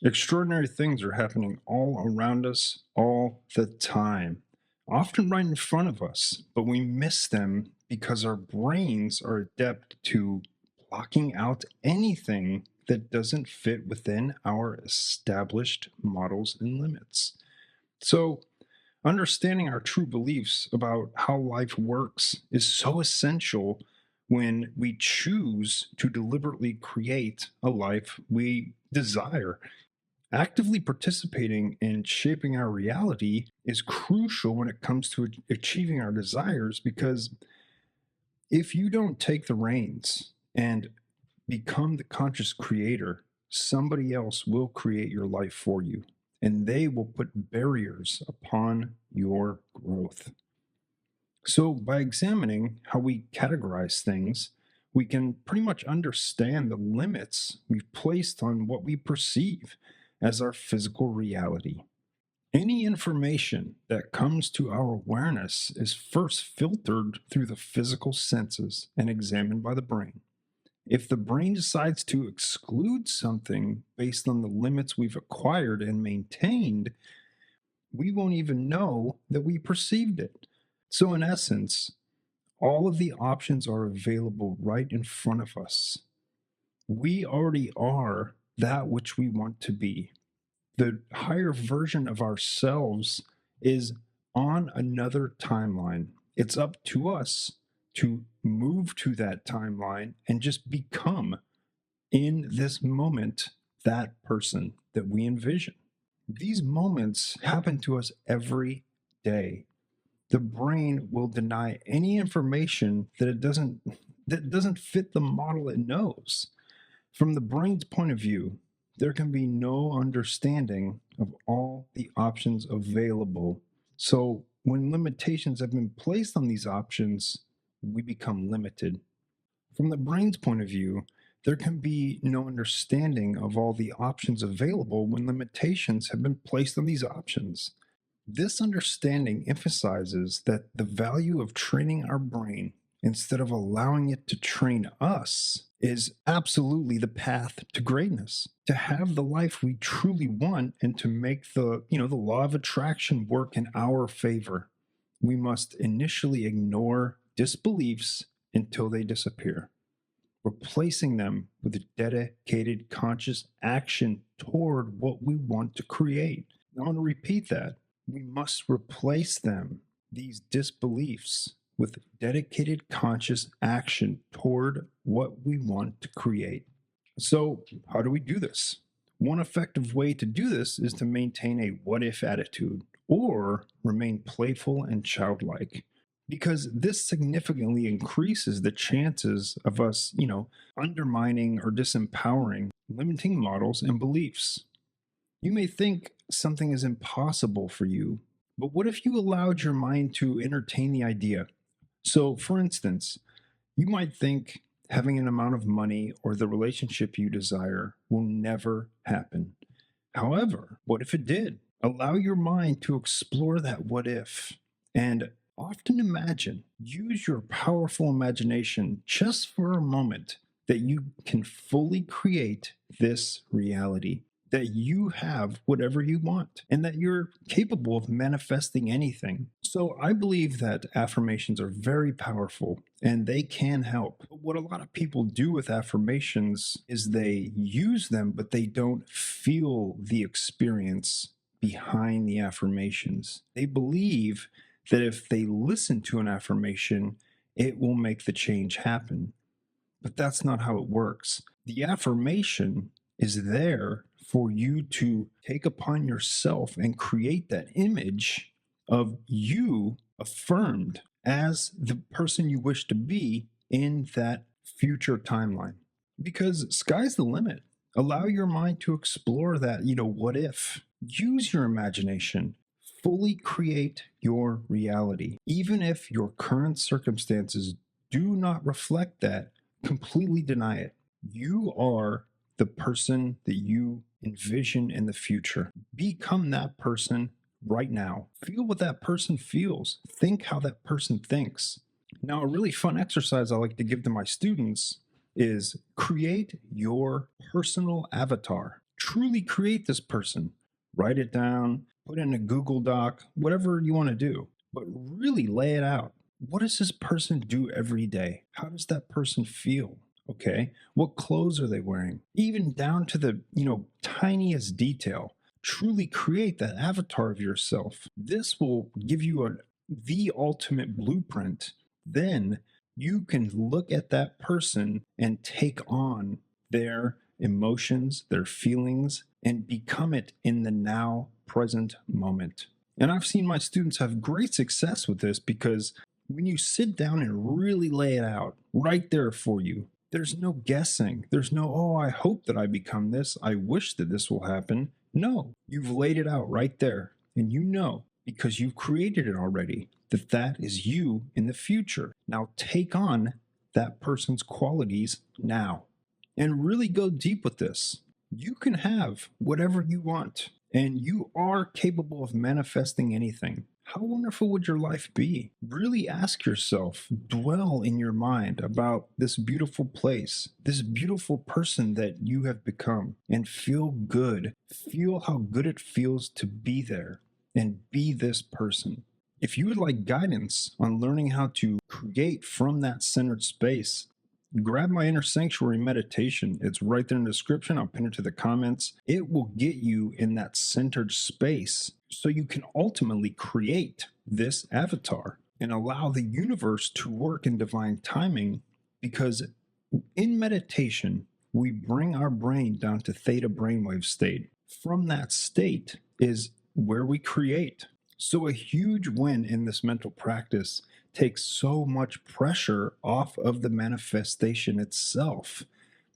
Extraordinary things are happening all around us all the time, often right in front of us, but we miss them because our brains are adept to blocking out anything that doesn't fit within our established models and limits. So, understanding our true beliefs about how life works is so essential when we choose to deliberately create a life we desire. Actively participating in shaping our reality is crucial when it comes to achieving our desires because if you don't take the reins and become the conscious creator, somebody else will create your life for you and they will put barriers upon your growth. So, by examining how we categorize things, we can pretty much understand the limits we've placed on what we perceive as our physical reality. Any information that comes to our awareness is first filtered through the physical senses and examined by the brain. If the brain decides to exclude something based on the limits we've acquired and maintained, we won't even know that we perceived it. So, in essence, all of the options are available right in front of us. We already are that which we want to be. The higher version of ourselves is on another timeline. It's up to us to move to that timeline and just become in this moment that person that we envision. These moments happen to us every day. The brain will deny any information that doesn't fit the model it knows. From the brain's point of view, there can be no understanding of all the options available. So, when limitations have been placed on these options, we become limited. From the brain's point of view, there can be no understanding of all the options available when limitations have been placed on these options. This understanding emphasizes that the value of training our brain instead of allowing it to train us is absolutely the path to greatness. To have the life we truly want and to make the law of attraction work in our favor, we must initially ignore disbeliefs until they disappear, replacing them with a dedicated conscious action toward what we want to create. I want to repeat that. We must replace them, these disbeliefs, with dedicated conscious action toward what we want to create. So, how do we do this? One effective way to do this is to maintain a what if attitude or remain playful and childlike, because this significantly increases the chances of us, undermining or disempowering limiting models and beliefs. You may think something is impossible for you, but what if you allowed your mind to entertain the idea? So, for instance, you might think having an amount of money or the relationship you desire will never happen. However, what if it did? Allow your mind to explore that what if and often imagine, use your powerful imagination just for a moment that you can fully create this reality, that you have whatever you want, and that you're capable of manifesting anything. So I believe that affirmations are very powerful and they can help. But what a lot of people do with affirmations is they use them, but they don't feel the experience behind the affirmations. They believe that if they listen to an affirmation, it will make the change happen. But that's not how it works. The affirmation is there for you to take upon yourself and create that image of you affirmed as the person you wish to be in that future timeline. Because sky's the limit. Allow your mind to explore that, what if. Use your imagination. Fully create your reality. Even if your current circumstances do not reflect that, completely deny it. You are the person that you envision in the future. Become that person right now. Feel what that person feels. Think how that person thinks. Now, a really fun exercise I like to give to my students is create your personal avatar. Truly create this person. Write it down, put it in a Google Doc, whatever you want to do, but really lay it out. What does this person do every day? How does that person feel? Okay. What clothes are they wearing? Even down to the, tiniest detail. Truly create that avatar of yourself. This will give you the ultimate blueprint. Then you can look at that person and take on their emotions, their feelings, and become it in the now present moment. And I've seen my students have great success with this because when you sit down and really lay it out right there for you, there's no guessing. There's no, oh, I hope that I become this. I wish that this will happen. No, you've laid it out right there. And you know, because you've created it already, that that is you in the future. Now take on that person's qualities now and really go deep with this. You can have whatever you want, and you are capable of manifesting anything. How wonderful would your life be? Really ask yourself, dwell in your mind about this beautiful place, this beautiful person that you have become, and feel good. Feel how good it feels to be there and be this person. If you would like guidance on learning how to create from that centered space, grab my inner sanctuary meditation. It's right there in the description. I'll pin it to the comments. It will get you in that centered space so you can ultimately create this avatar and allow the universe to work in divine timing, because in meditation, we bring our brain down to theta brainwave state. From that state is where we create. So a huge win in this mental practice takes so much pressure off of the manifestation itself,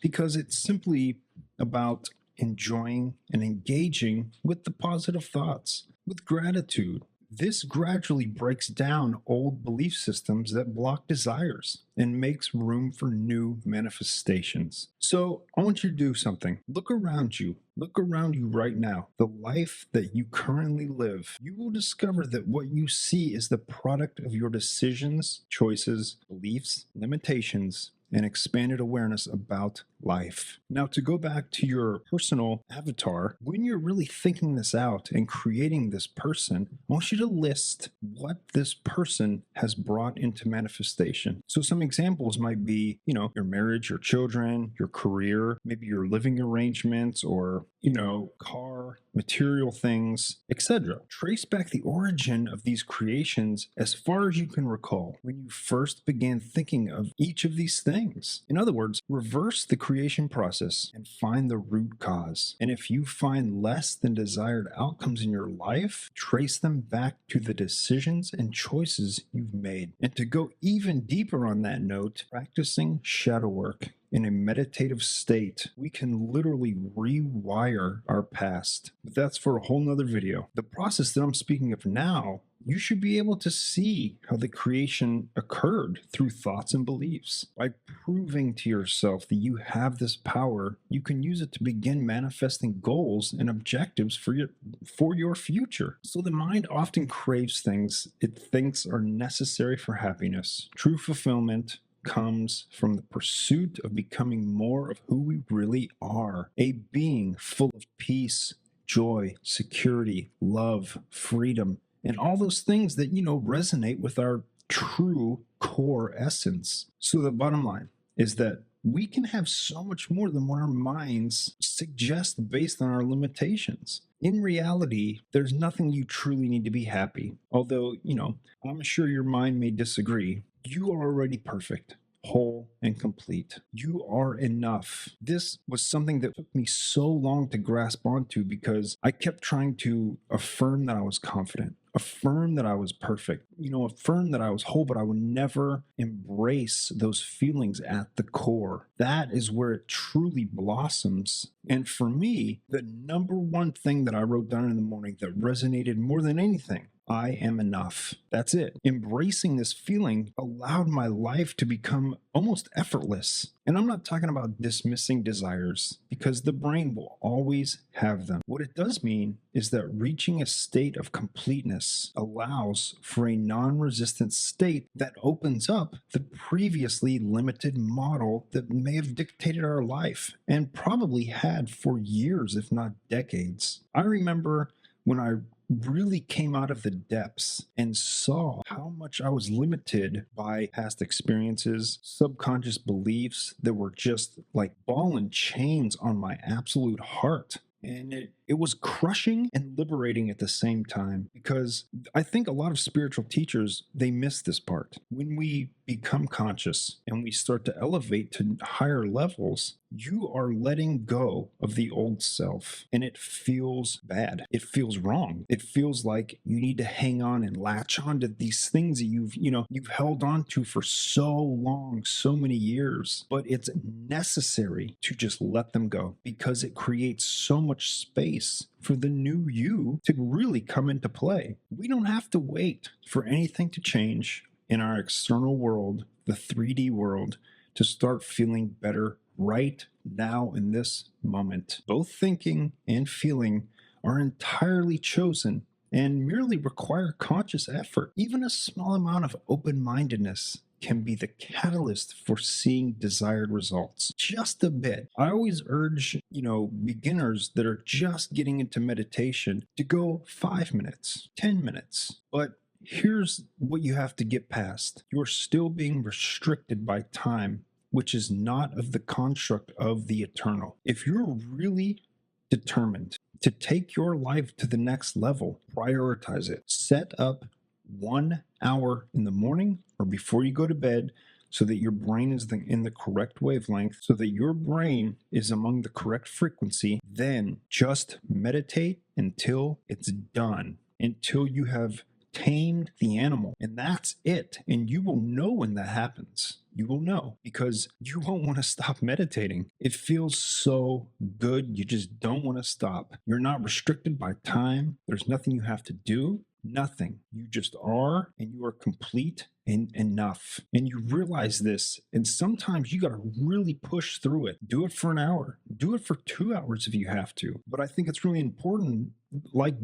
because it's simply about enjoying and engaging with the positive thoughts, with gratitude. This gradually breaks down old belief systems that block desires and makes room for new manifestations. So I want you to do something. Look around you. Look around you right now. The life that you currently live, you will discover that what you see is the product of your decisions, choices, beliefs, limitations, and expanded awareness about life. Now, to go back to your personal avatar, when you're really thinking this out and creating this person, I want you to list what this person has brought into manifestation. So some examples might be, your marriage, your children, your career, maybe your living arrangements, or, car, material things, etc. Trace back the origin of these creations as far as you can recall when you first began thinking of each of these things. In other words, reverse the creation process and find the root cause. And if you find less than desired outcomes in your life, trace them back to the decisions and choices you've made. And to go even deeper on that note, practicing shadow work in a meditative state, we can literally rewire our past. But that's for a whole nother video. The process that I'm speaking of now, you should be able to see how the creation occurred through thoughts and beliefs. By proving to yourself that you have this power, you can use it to begin manifesting goals and objectives for your future. So the mind often craves things it thinks are necessary for happiness. True fulfillment comes from the pursuit of becoming more of who we really are, a being full of peace, joy, security, love, freedom, and all those things that, resonate with our true core essence. So the bottom line is that we can have so much more than what our minds suggest based on our limitations. In reality, there's nothing you truly need to be happy. Although, I'm sure your mind may disagree. You are already perfect, whole, and complete. You are enough. This was something that took me so long to grasp onto because I kept trying to affirm that I was confident, affirm that I was perfect, affirm that I was whole, but I would never embrace those feelings at the core. That is where it truly blossoms. And for me, the number one thing that I wrote down in the morning that resonated more than anything I am enough. That's it. Embracing this feeling allowed my life to become almost effortless. And I'm not talking about dismissing desires because the brain will always have them. What it does mean is that reaching a state of completeness allows for a non resistant state that opens up the previously limited model that may have dictated our life and probably had for years, if not decades. I remember when I really came out of the depths and saw how much I was limited by past experiences, subconscious beliefs that were just like ball and chains on my absolute heart. And it was crushing and liberating at the same time because I think a lot of spiritual teachers, they miss this part. When we become conscious and we start to elevate to higher levels, you are letting go of the old self and it feels bad. It feels wrong. It feels like you need to hang on and latch on to these things that you've held on to for so long, so many years, but it's necessary to just let them go because it creates so much space for the new you to really come into play. We don't have to wait for anything to change in our external world, the 3D world, to start feeling better right now in this moment. Both thinking and feeling are entirely chosen and merely require conscious effort. Even a small amount of open-mindedness can be the catalyst for seeing desired results. Just a bit. I always urge, beginners that are just getting into meditation to go 5 minutes, 10 minutes. But here's what you have to get past. You're still being restricted by time, which is not of the construct of the eternal. If you're really determined to take your life to the next level, prioritize it. Set up 1 hour in the morning or before you go to bed so that your brain is in the correct wavelength, so that your brain is among the correct frequency. Then just meditate until it's done, until you have tamed the animal. And that's it. And you will know when that happens. You will know because you won't want to stop meditating. It feels so good. You just don't want to stop. You're not restricted by time. There's nothing you have to do. Nothing. You just are, and you are complete and enough. And you realize this. And sometimes you got to really push through it. Do it for an hour. Do it for 2 hours if you have to. But I think it's really important, like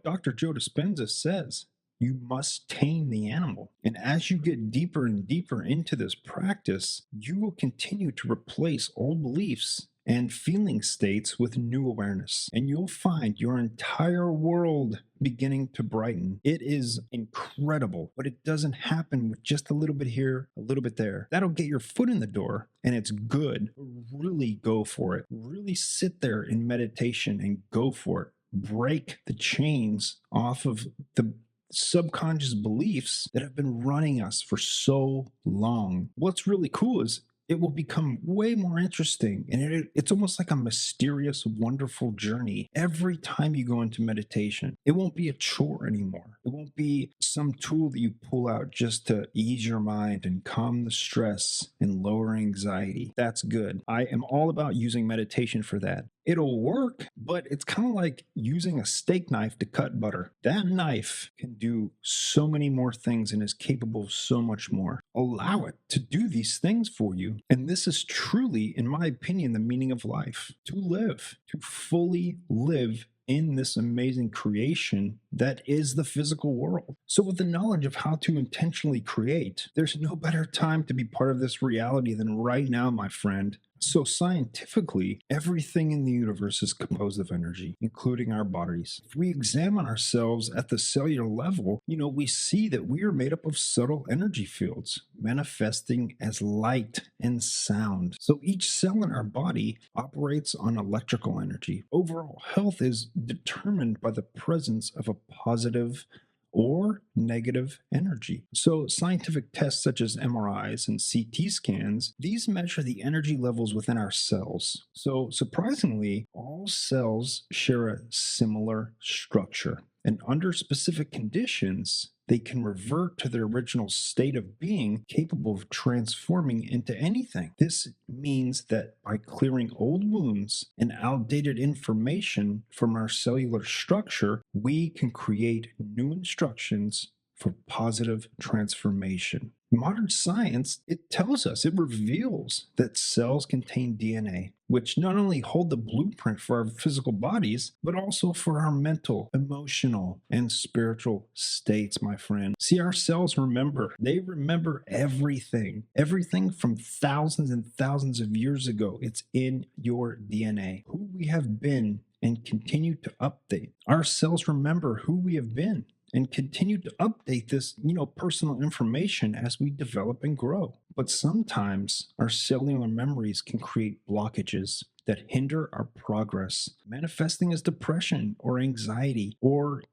Dr. Joe Dispenza says, you must tame the animal. And as you get deeper and deeper into this practice, you will continue to replace old beliefs and feeling states with new awareness. And you'll find your entire world beginning to brighten. It is incredible, but it doesn't happen with just a little bit here, a little bit there. That'll get your foot in the door, and it's good. Really go for it. Really sit there in meditation and go for it. Break the chains off of the subconscious beliefs that have been running us for so long. What's really cool is it will become way more interesting, and it's almost like a mysterious, wonderful journey every time you go into meditation. It won't be a chore anymore. It won't be some tool that you pull out just to ease your mind and calm the stress and lower anxiety. That's good. I am all about using meditation for that. It'll work, but it's kind of like using a steak knife to cut butter. That knife can do so many more things and is capable of so much more. Allow it to do these things for you. And this is truly, in my opinion, the meaning of life. To live, to fully live in this amazing creation that is the physical world. So with the knowledge of how to intentionally create, there's no better time to be part of this reality than right now, my friend. So scientifically, everything in the universe is composed of energy, including our bodies. If we examine ourselves at the cellular level, we see that we are made up of subtle energy fields, manifesting as light and sound. So each cell in our body operates on electrical energy. Overall health is determined by the presence of a positive or negative energy. So scientific tests such as MRIs and CT scans, these measure the energy levels within our cells. So surprisingly, all cells share a similar structure. And under specific conditions, they can revert to their original state of being, capable of transforming into anything. This means that by clearing old wounds and outdated information from our cellular structure, we can create new instructions for positive transformation. Modern science, it tells us, it reveals that cells contain DNA, which not only hold the blueprint for our physical bodies, but also for our mental, emotional, and spiritual states, my friend. See, our cells remember. They remember everything. Everything from thousands and thousands of years ago. It's in your DNA. Who we have been and continue to update. Our cells remember who we have been and continue to update this, personal information as we develop and grow. But sometimes our cellular memories can create blockages that hinder our progress, manifesting as depression or anxiety or,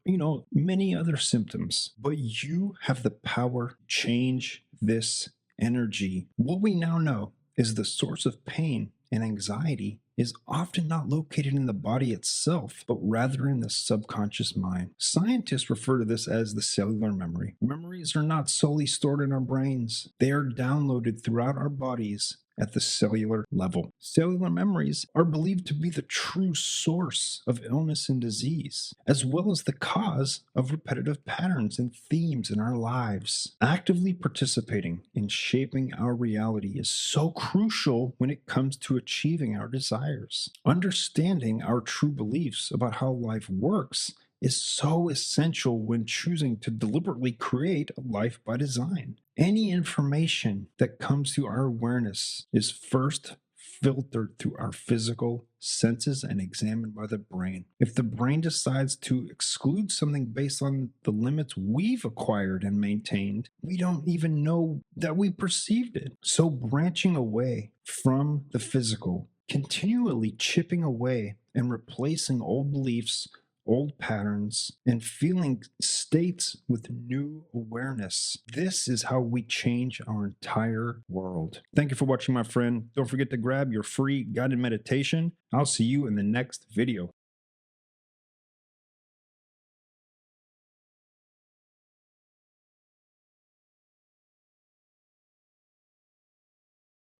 many other symptoms. But you have the power to change this energy. What we now know is the source of pain and anxiety is often not located in the body itself, but rather in the subconscious mind. Scientists refer to this as the cellular memory. Memories are not solely stored in our brains, they are downloaded throughout our bodies at the cellular level. Cellular memories are believed to be the true source of illness and disease, as well as the cause of repetitive patterns and themes in our lives. Actively participating in shaping our reality is so crucial when it comes to achieving our desires. Understanding our true beliefs about how life works is so essential when choosing to deliberately create a life by design. Any information that comes to our awareness is first filtered through our physical senses and examined by the brain. If the brain decides to exclude something based on the limits we've acquired and maintained, we don't even know that we perceived it. So branching away from the physical, continually chipping away and replacing old beliefs, old patterns, and feeling states with new awareness. This is how we change our entire world. Thank you for watching, my friend. Don't forget to grab your free guided meditation. I'll see you in the next video.